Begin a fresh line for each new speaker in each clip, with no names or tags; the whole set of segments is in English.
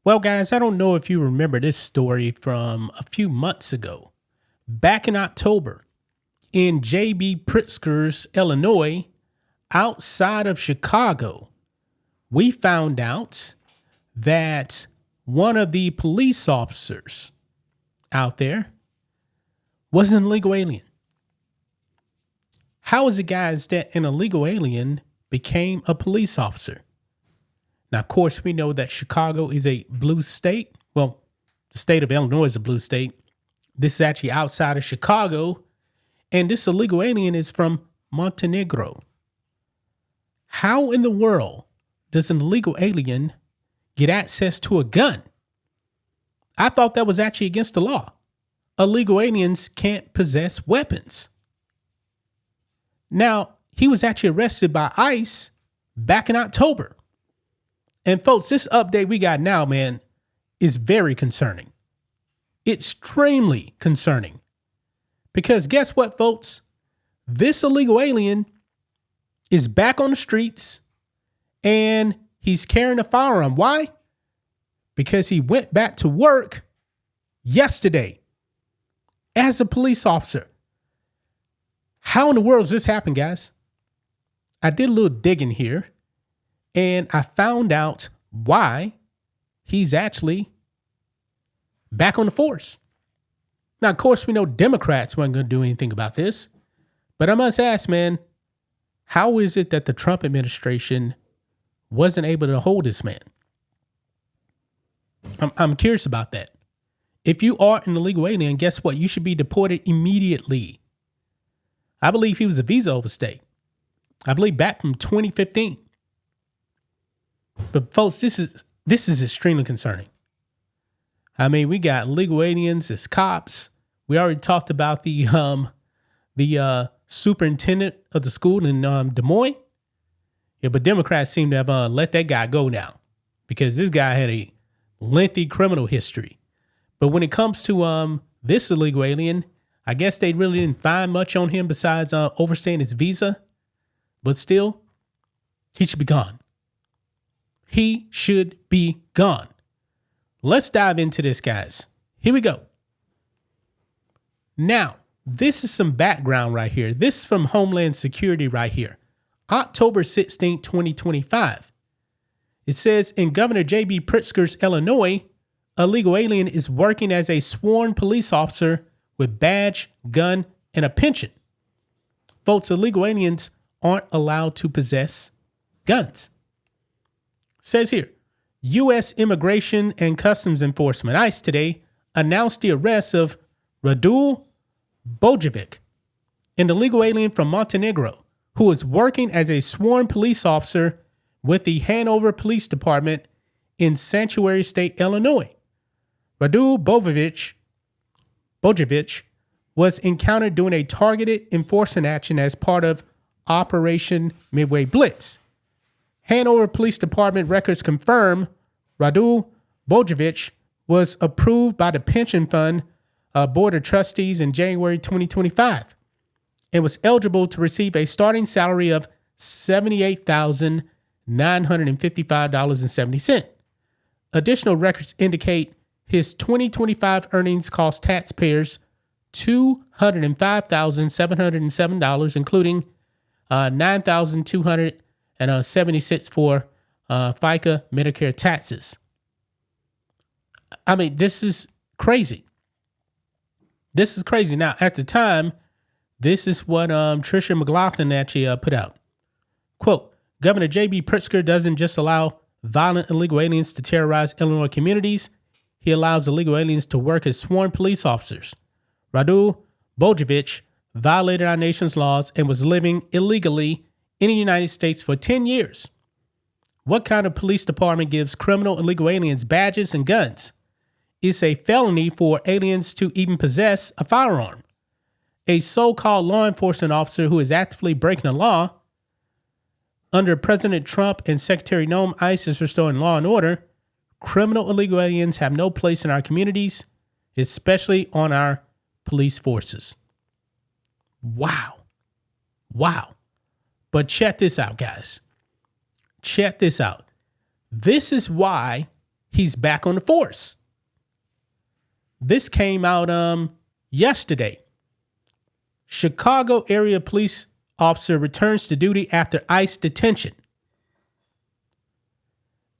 Well, guys, I don't know if you remember this story from a few months ago. Back in October, in J.B. Pritzker's, Illinois, outside of Chicago, we found out that one of the police officers out there was an illegal alien. How is it, guys, that an illegal alien became a police officer? Now, of course, we know that Chicago is a blue state. Well, the state of Illinois is a blue state. This is actually outside of Chicago. And this illegal alien is from Montenegro. How in the world does an illegal alien get access to a gun? I thought that was actually against the law. Illegal aliens can't possess weapons. Now, he was actually arrested by ICE back in October. And folks, this update we got now, man, is very concerning. Extremely concerning. Because guess what, folks? This illegal alien is back on the streets and he's carrying a firearm. Why? Because he went back to work yesterday as a police officer. How in the world does this happen, guys? I did a little digging here and I found out why he's actually back on the force. Now, of course, we know Democrats weren't going to do anything about this, but I must ask, man, how is it that the Trump administration wasn't able to hold this man? I'm curious about that. If you are an illegal alien, guess what? You should be deported immediately. I believe he was a visa overstay. I believe back from 2015. But folks, this is extremely concerning. I mean, we got illegal aliens as cops. We already talked about the superintendent of the school in Des Moines. Yeah, but Democrats seem to have let that guy go now because this guy had a lengthy criminal history. But when it comes to this illegal alien, I guess they really didn't find much on him besides overstaying his visa. But still, he should be gone. He should be gone. Let's dive into this, guys. Here we go. Now, this is some background right here. This is from Homeland Security right here. October 16, 2025. It says, in Governor J.B. Pritzker's, Illinois, a legal alien is working as a sworn police officer with badge, gun, and a pension. Folks, illegal aliens aren't allowed to possess guns. Says here, U.S. Immigration and Customs Enforcement, ICE, today announced the arrest of Radul Bojovic, an illegal alien from Montenegro, who was working as a sworn police officer with the Hanover Police Department in Sanctuary State, Illinois. Radul Bojovic was encountered during a targeted enforcement action as part of Operation Midway Blitz. Hanover Police Department records confirm Radul Bojovic was approved by the Pension Fund Board of Trustees in January 2025 and was eligible to receive a starting salary of $78,955.70. Additional records indicate his 2025 earnings cost taxpayers $205,707, including $9,276 for FICA Medicare taxes. I mean, this is crazy. This is crazy. Now, at the time, this is what Tricia McLaughlin actually put out. Quote, Governor J.B. Pritzker doesn't just allow violent illegal aliens to terrorize Illinois communities. He allows illegal aliens to work as sworn police officers. Radul Bojovic violated our nation's laws and was living illegally in the United States for 10 years. What kind of police department gives criminal illegal aliens badges and guns? It's a felony for aliens to even possess a firearm. A so-called law enforcement officer who is actively breaking the law. Under President Trump and Secretary Noem, ICE is restoring law and order. Criminal illegal aliens have no place in our communities, especially on our police forces. Wow. Wow. But check this out, guys. Check this out. This is why he's back on the force. This came out yesterday. Chicago area police officer returns to duty after ICE detention.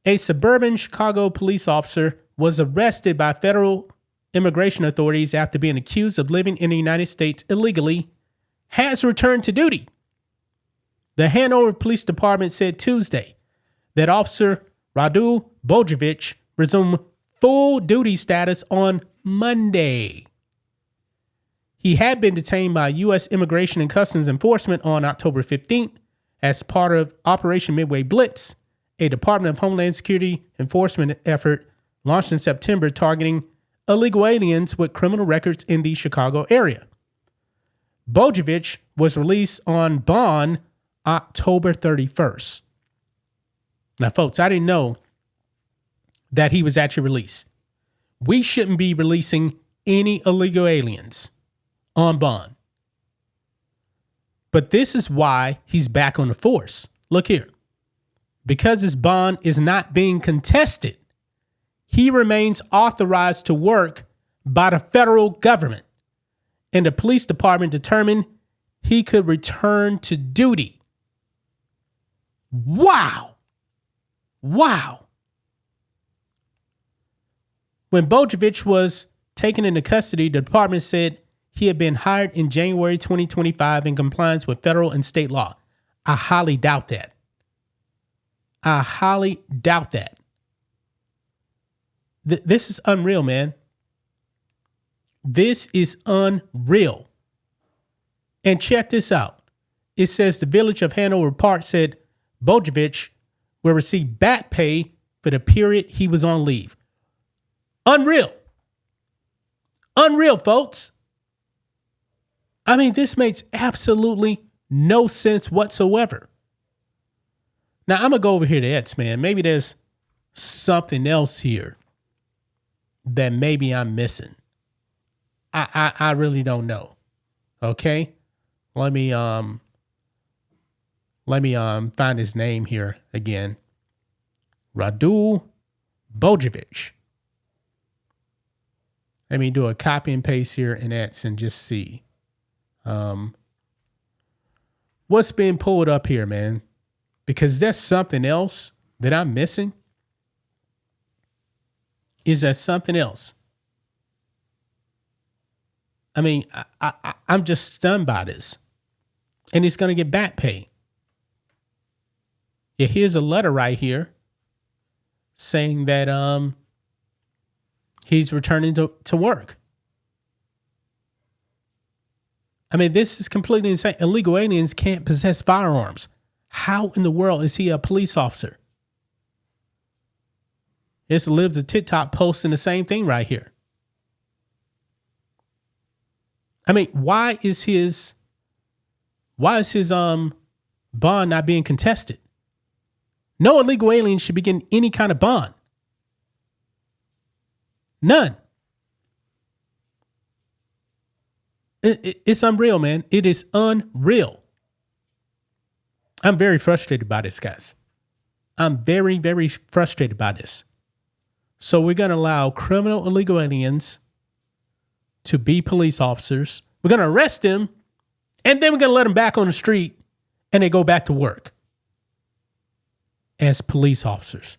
A suburban Chicago police officer was arrested by federal immigration authorities after being accused of living in the United States illegally, has returned to duty. The Hanover Police Department said Tuesday that Officer Radu Bojovic resumed full duty status on Monday. He had been detained by U.S. Immigration and Customs Enforcement on October 15th as part of Operation Midway Blitz, a Department of Homeland Security enforcement effort launched in September targeting illegal aliens with criminal records in the Chicago area. Bojovic was released on bond October 31st. Now, folks, I didn't know that he was actually released. We shouldn't be releasing any illegal aliens on bond. But this is why he's back on the force. Look here. Because his bond is not being contested, he remains authorized to work by the federal government. And the police department determined he could return to duty. Wow. Wow. When Bojovic was taken into custody, the department said he had been hired in January 2025 in compliance with federal and state law. I highly doubt that. I highly doubt that. This is unreal, man. This is unreal. And check this out. It says the village of Hanover Park said Bojovic will receive back pay for the period he was on leave. Unreal. Unreal, folks. I mean, this makes absolutely no sense whatsoever. Now, I'm going to go over here to X, man. Maybe there's something else here that maybe I'm missing. I really don't know. Okay? Let me find his name here again. Radu Bojovic. Let me do a copy and paste here in X and just see what's being pulled up here, man. Because that's something else that I'm missing. Is that something else? I mean, I'm just stunned by this. And he's going to get back pay. Yeah, here's a letter right here saying that he's returning to work. I mean, this is completely insane. Illegal aliens can't possess firearms. How in the world is he a police officer? This lives a TikTok posting the same thing right here. I mean, why is his bond not being contested? No illegal alien should be getting any kind of bond. None. It's unreal, man. It is unreal. I'm very frustrated by this, guys. I'm very, very frustrated by this. So we're going to allow criminal illegal aliens to be police officers. We're going to arrest them, and then we're going to let them back on the street, and they go back to work as police officers.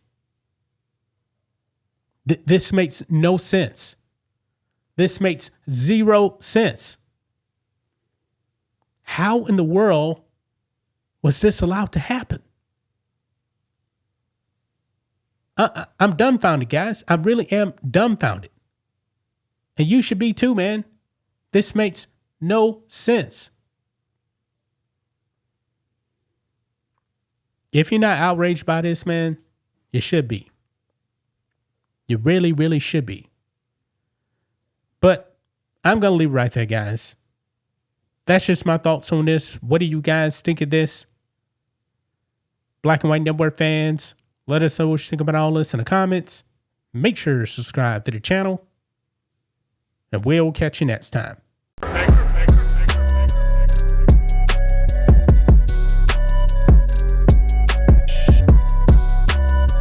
This makes no sense. This makes zero sense. How in the world was this allowed to happen? I'm dumbfounded, guys. I really am dumbfounded. And you should be too, man. This makes no sense. If you're not outraged by this, man, you should be. You really, really should be. But I'm going to leave it right there, guys. That's just my thoughts on this. What do you guys think of this? Black and White Network fans, let us know what you think about all this in the comments. Make sure to subscribe to the channel. And we'll catch you next time.